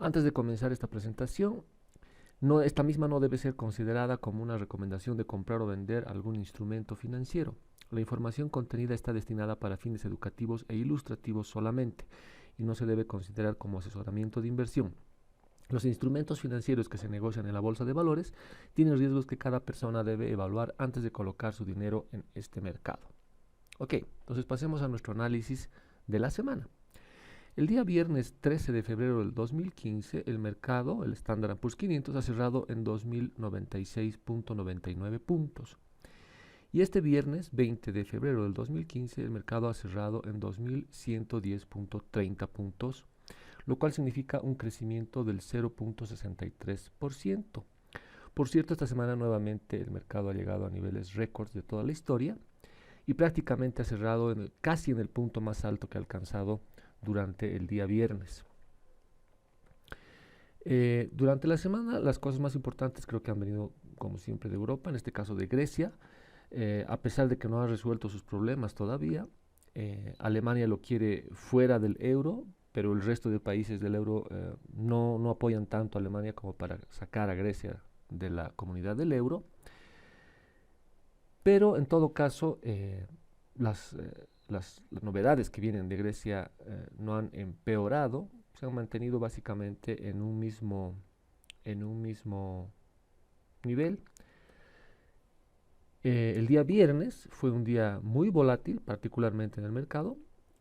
Antes de comenzar esta presentación, esta misma no debe ser considerada como una recomendación de comprar o vender algún instrumento financiero. La información contenida está destinada para fines educativos e ilustrativos solamente y no se debe considerar como asesoramiento de inversión. Los instrumentos financieros que se negocian en la bolsa de valores tienen riesgos que cada persona debe evaluar antes de colocar su dinero en este mercado. Ok, entonces pasemos a nuestro análisis de la semana. El día viernes 13 de febrero del 2015, el mercado, el Standard Poor's 500, ha cerrado en 2.096.99 puntos. Y este viernes 20 de febrero del 2015, el mercado ha cerrado en 2.110.30 puntos, lo cual significa un crecimiento del 0.63%. Por cierto, esta semana nuevamente el mercado ha llegado a niveles récords de toda la historia y prácticamente ha cerrado casi en el punto más alto que ha alcanzado durante el día viernes. Durante la semana las cosas más importantes creo que han venido como siempre de Europa, en este caso de Grecia, a pesar de que no ha resuelto sus problemas todavía. Alemania lo quiere fuera del euro, pero el resto de países del euro no apoyan tanto a Alemania como para sacar a Grecia de la comunidad del euro. Pero en todo caso, las novedades que vienen de Grecia no han empeorado, se han mantenido básicamente en un mismo nivel. El día viernes fue un día muy volátil, particularmente en el mercado,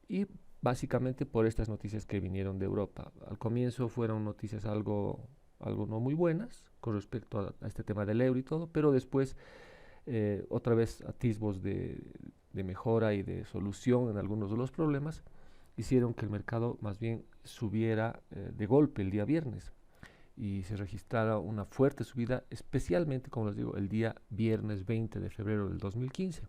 y básicamente por estas noticias que vinieron de Europa. Al comienzo fueron noticias algo no muy buenas con respecto a este tema del euro y todo, pero después otra vez atisbos de mejora y de solución en algunos de los problemas hicieron que el mercado más bien subiera de golpe el día viernes y se registrara una fuerte subida, especialmente, como les digo, el día viernes 20 de febrero del 2015.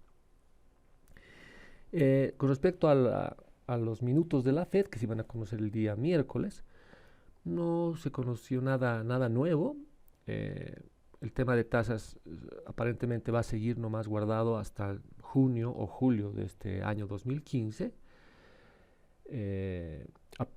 Con respecto a los minutos de la Fed, que se iban a conocer el día miércoles, no se conoció nada nuevo. El tema de tasas aparentemente va a seguir nomás guardado hasta junio o julio de este año 2015.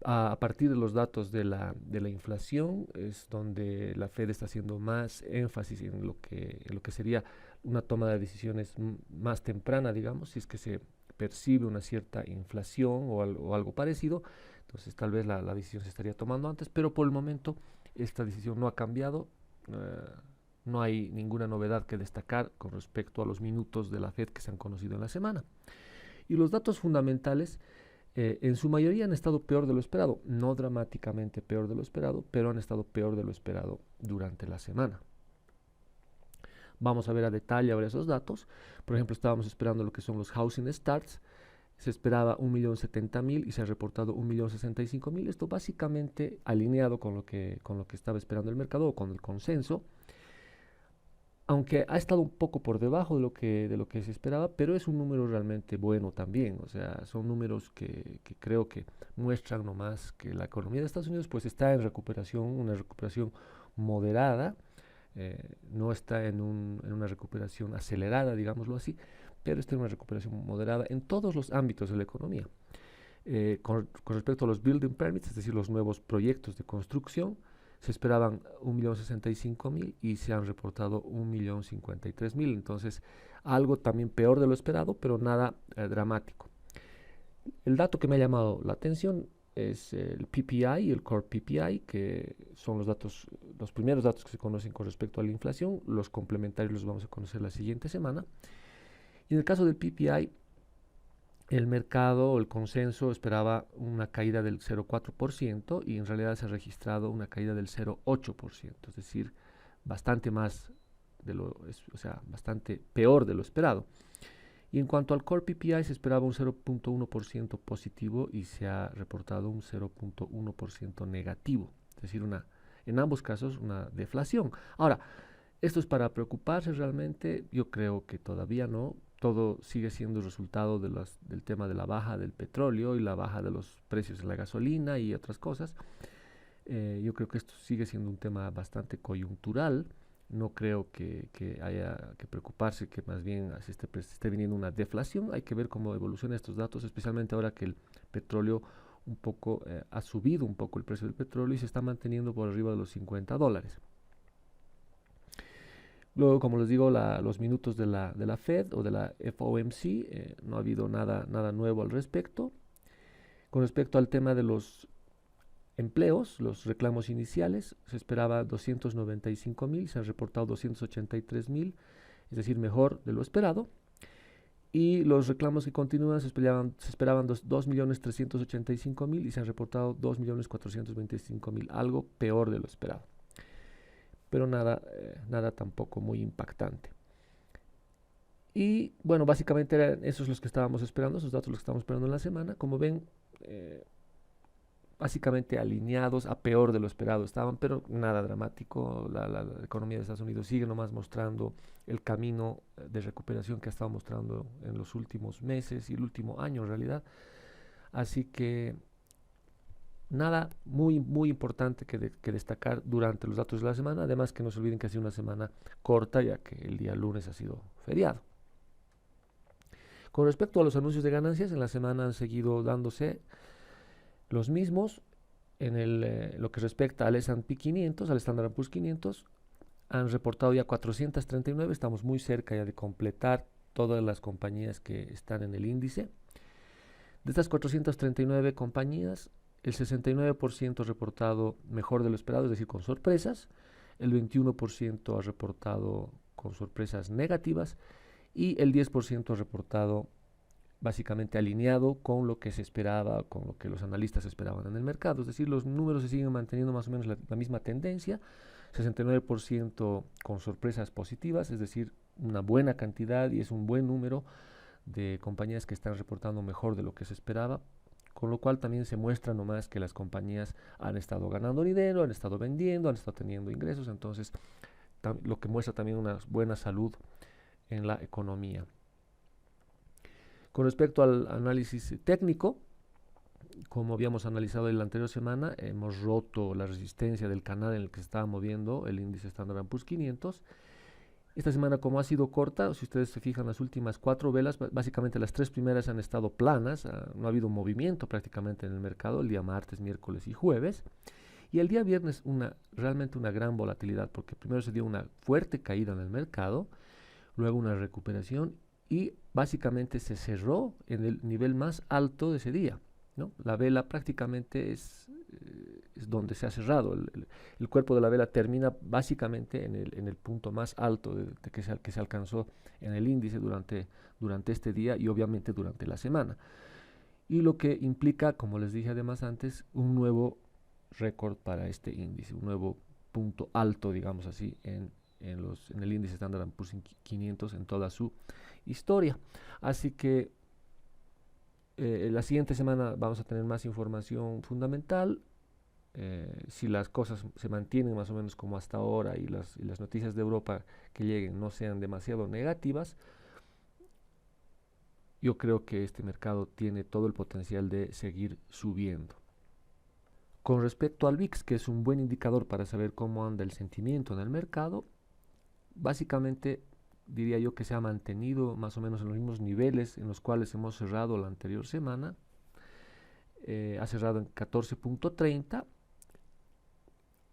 A partir de los datos de la inflación es donde la Fed está haciendo más énfasis en lo que sería una toma de decisiones más temprana, digamos, si es que se percibe una cierta inflación o algo parecido, entonces tal vez la decisión se estaría tomando antes, pero por el momento esta decisión no ha cambiado. No hay ninguna novedad que destacar con respecto a los minutos de la Fed que se han conocido en la semana. Y los datos fundamentales en su mayoría han estado peor de lo esperado, no dramáticamente peor de lo esperado, pero han estado peor de lo esperado durante la semana. Vamos a ver a detalle ahora esos datos. Por ejemplo, estábamos esperando lo que son los housing starts. Se esperaba 1.070.000 y se ha reportado 1.065.000. Esto básicamente alineado con lo que estaba esperando el mercado o con el consenso. Aunque ha estado un poco por debajo de lo que se esperaba, pero es un número realmente bueno también. O sea, son números que creo que muestran nomás que la economía de Estados Unidos pues está en recuperación, una recuperación moderada, no está en una recuperación acelerada, digámoslo así, pero está en una recuperación moderada en todos los ámbitos de la economía. Con respecto a los building permits, es decir, los nuevos proyectos de construcción, se esperaban 1.065.000 y se han reportado 1.053.000. Entonces, algo también peor de lo esperado, pero nada dramático. El dato que me ha llamado la atención es el PPI y el Core PPI, que son los primeros datos que se conocen con respecto a la inflación. Los complementarios los vamos a conocer la siguiente semana. Y en el caso del PPI, el mercado o el consenso esperaba una caída del 0,4% y en realidad se ha registrado una caída del 0,8%, es decir, bastante más o sea, bastante peor de lo esperado. Y en cuanto al Core PPI se esperaba un 0,1% positivo y se ha reportado un 0,1% negativo, es decir, en ambos casos una deflación. Ahora, ¿esto es para preocuparse realmente? Yo creo que todavía no. Todo sigue siendo resultado del tema de la baja del petróleo y la baja de los precios de la gasolina y otras cosas. Yo creo que esto sigue siendo un tema bastante coyuntural. No creo que haya que preocuparse que más bien se esté viniendo una deflación. Hay que ver cómo evolucionan estos datos, especialmente ahora que el petróleo ha subido un poco el precio del petróleo y se está manteniendo por arriba de los $50. Luego, como les digo, los minutos de la Fed o de la FOMC, no ha habido nada nuevo al respecto. Con respecto al tema de los empleos, los reclamos iniciales, se esperaba 295.000, se han reportado 283.000, es decir, mejor de lo esperado. Y los reclamos que continúan se esperaban 2.385.000 y se han reportado 2.425.000, algo peor de lo esperado. Pero nada tampoco muy impactante. Y bueno, básicamente eran esos los que estábamos esperando, esos datos los que estábamos esperando en la semana. Como ven, básicamente alineados a peor de lo esperado estaban, pero nada dramático. La economía de Estados Unidos sigue nomás mostrando el camino de recuperación que ha estado mostrando en los últimos meses y el último año en realidad. Así que nada muy importante que destacar durante los datos de la semana. Además que no se olviden que ha sido una semana corta, ya que el día lunes ha sido feriado. Con respecto a los anuncios de ganancias, en la semana han seguido dándose los mismos. Lo que respecta al S&P 500, al Standard & Poor's 500, han reportado ya 439, estamos muy cerca ya de completar todas las compañías que están en el índice. De estas 439 compañías, el 69% ha reportado mejor de lo esperado, es decir, con sorpresas. El 21% ha reportado con sorpresas negativas y el 10% ha reportado básicamente alineado con lo que se esperaba, con lo que los analistas esperaban en el mercado. Es decir, los números se siguen manteniendo más o menos la misma tendencia. 69% con sorpresas positivas, es decir, una buena cantidad y es un buen número de compañías que están reportando mejor de lo que se esperaba, con lo cual también se muestra nomás que las compañías han estado ganando dinero, han estado vendiendo, han estado teniendo ingresos, entonces lo que muestra también una buena salud en la economía. Con respecto al análisis técnico, como habíamos analizado en la anterior semana, hemos roto la resistencia del canal en el que se estaba moviendo el índice Standard & Poor's 500. Esta semana, como ha sido corta, si ustedes se fijan, las últimas 4 velas, básicamente las 3 primeras han estado planas, no ha habido movimiento prácticamente en el mercado, el día martes, miércoles y jueves. Y el día viernes realmente una gran volatilidad, porque primero se dio una fuerte caída en el mercado, luego una recuperación y básicamente se cerró en el nivel más alto de ese día, ¿no? La vela prácticamente es donde se ha cerrado. El cuerpo de la vela termina básicamente en el punto más alto que se alcanzó en el índice durante este día y obviamente durante la semana. Y lo que implica, como les dije además antes, un nuevo récord para este índice, un nuevo punto alto, digamos así, en el índice Standard & Poor's 500 en toda su historia. Así que la siguiente semana vamos a tener más información fundamental. Si las cosas se mantienen más o menos como hasta ahora y las noticias de Europa que lleguen no sean demasiado negativas, yo creo que este mercado tiene todo el potencial de seguir subiendo. Con respecto al VIX, que es un buen indicador para saber cómo anda el sentimiento en el mercado, básicamente diría yo que se ha mantenido más o menos en los mismos niveles en los cuales hemos cerrado la anterior semana. Ha cerrado en 14.30.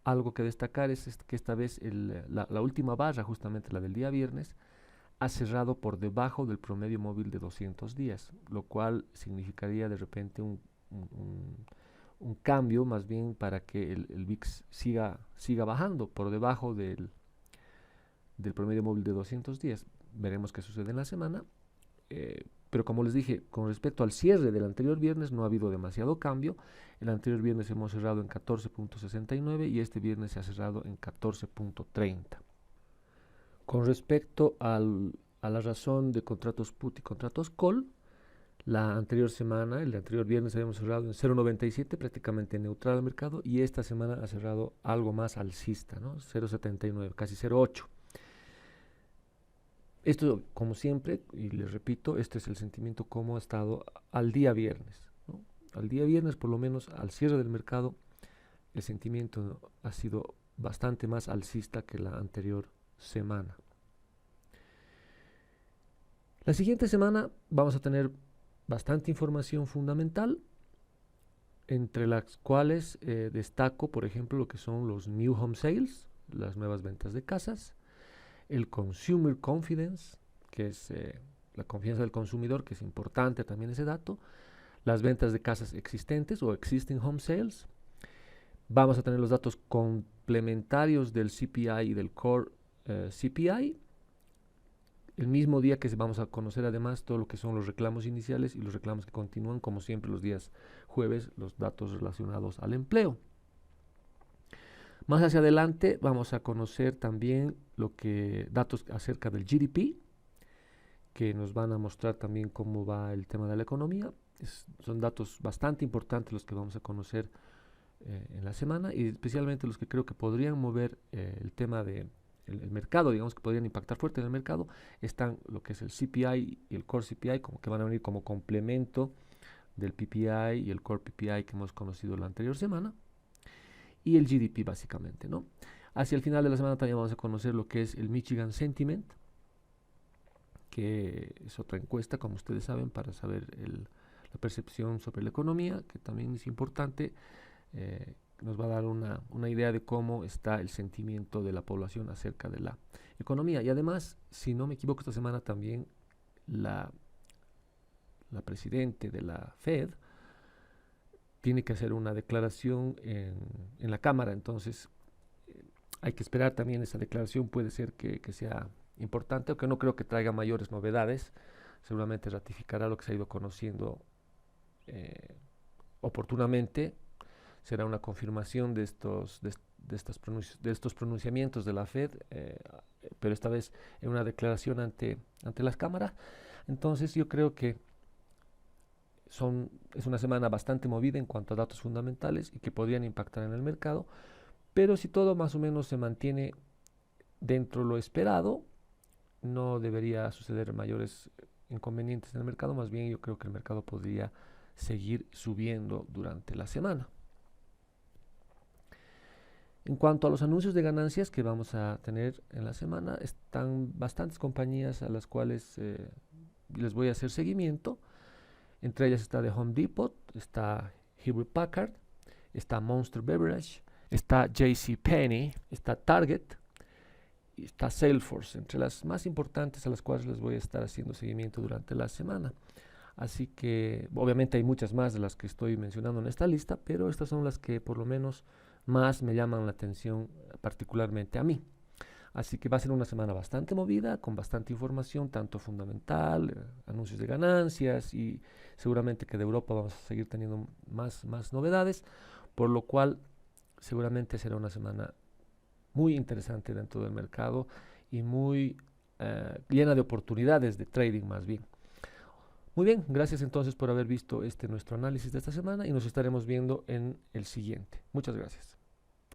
Algo que destacar es que esta vez la última barra, justamente la del día viernes, ha cerrado por debajo del promedio móvil de 200 días, lo cual significaría de repente un cambio más bien para que el VIX siga bajando por debajo del promedio móvil de 200 días. Veremos qué sucede en la semana. Pero como les dije, con respecto al cierre del anterior viernes no ha habido demasiado cambio. El anterior viernes hemos cerrado en 14.69 y este viernes se ha cerrado en 14.30. Con respecto a la razón de contratos put y contratos call, la anterior semana, el anterior viernes habíamos cerrado en 0.97, prácticamente neutral al mercado, y esta semana ha cerrado algo más alcista, ¿no? 0.79, casi 0.8. Esto, como siempre, y les repito, este es el sentimiento como ha estado al día viernes, ¿no? Al día viernes, por lo menos al cierre del mercado, el sentimiento ha sido bastante más alcista que la anterior semana. La siguiente semana vamos a tener bastante información fundamental. entre las cuales destaco, por ejemplo, lo que son los New Home Sales, las nuevas ventas de casas, el Consumer Confidence, que es la confianza del consumidor, que es importante también ese dato, las ventas de casas existentes o Existing Home Sales. Vamos a tener los datos complementarios del CPI y del Core CPI. El mismo día que vamos a conocer además todo lo que son los reclamos iniciales y los reclamos que continúan, como siempre los días jueves, los datos relacionados al empleo. Más hacia adelante vamos a conocer también datos acerca del GDP, que nos van a mostrar también cómo va el tema de la economía. Son datos bastante importantes los que vamos a conocer en la semana, y especialmente los que creo que podrían mover el tema de el mercado, digamos que podrían impactar fuerte en el mercado. Están lo que es el CPI y el Core CPI, como que van a venir como complemento del PPI y el Core PPI que hemos conocido la anterior semana, y el GDP básicamente, ¿no? Hacia el final de la semana también vamos a conocer lo que es el Michigan Sentiment, que es otra encuesta, como ustedes saben, para saber la percepción sobre la economía, que también es importante. Nos va a dar una idea de cómo está el sentimiento de la población acerca de la economía. Y además, si no me equivoco, esta semana también la presidente de la Fed tiene que hacer una declaración en la Cámara. Entonces hay que esperar también esa declaración. Puede ser que sea importante, aunque no creo que traiga mayores novedades. Seguramente ratificará lo que se ha ido conociendo oportunamente. Será una confirmación de estos pronunciamientos de la Fed, pero esta vez en una declaración ante las cámaras. Entonces yo creo que es una semana bastante movida en cuanto a datos fundamentales y que podrían impactar en el mercado, pero si todo más o menos se mantiene dentro de lo esperado, no debería suceder mayores inconvenientes en el mercado. Más bien yo creo que el mercado podría seguir subiendo durante la semana. En cuanto a los anuncios de ganancias que vamos a tener en la semana, están bastantes compañías a las cuales les voy a hacer seguimiento. Entre ellas está The Home Depot, está Hewlett Packard, está Monster Beverage, está JCPenney, está Target y está Salesforce, entre las más importantes a las cuales les voy a estar haciendo seguimiento durante la semana. Así que obviamente hay muchas más de las que estoy mencionando en esta lista, pero estas son las que por lo menos más me llaman la atención, particularmente a mí. Así que va a ser una semana bastante movida, con bastante información, tanto fundamental, anuncios de ganancias, y seguramente que de Europa vamos a seguir teniendo más novedades, por lo cual seguramente será una semana muy interesante dentro del mercado y muy llena de oportunidades de trading más bien. Muy bien, gracias entonces por haber visto nuestro análisis de esta semana, y nos estaremos viendo en el siguiente. Muchas gracias.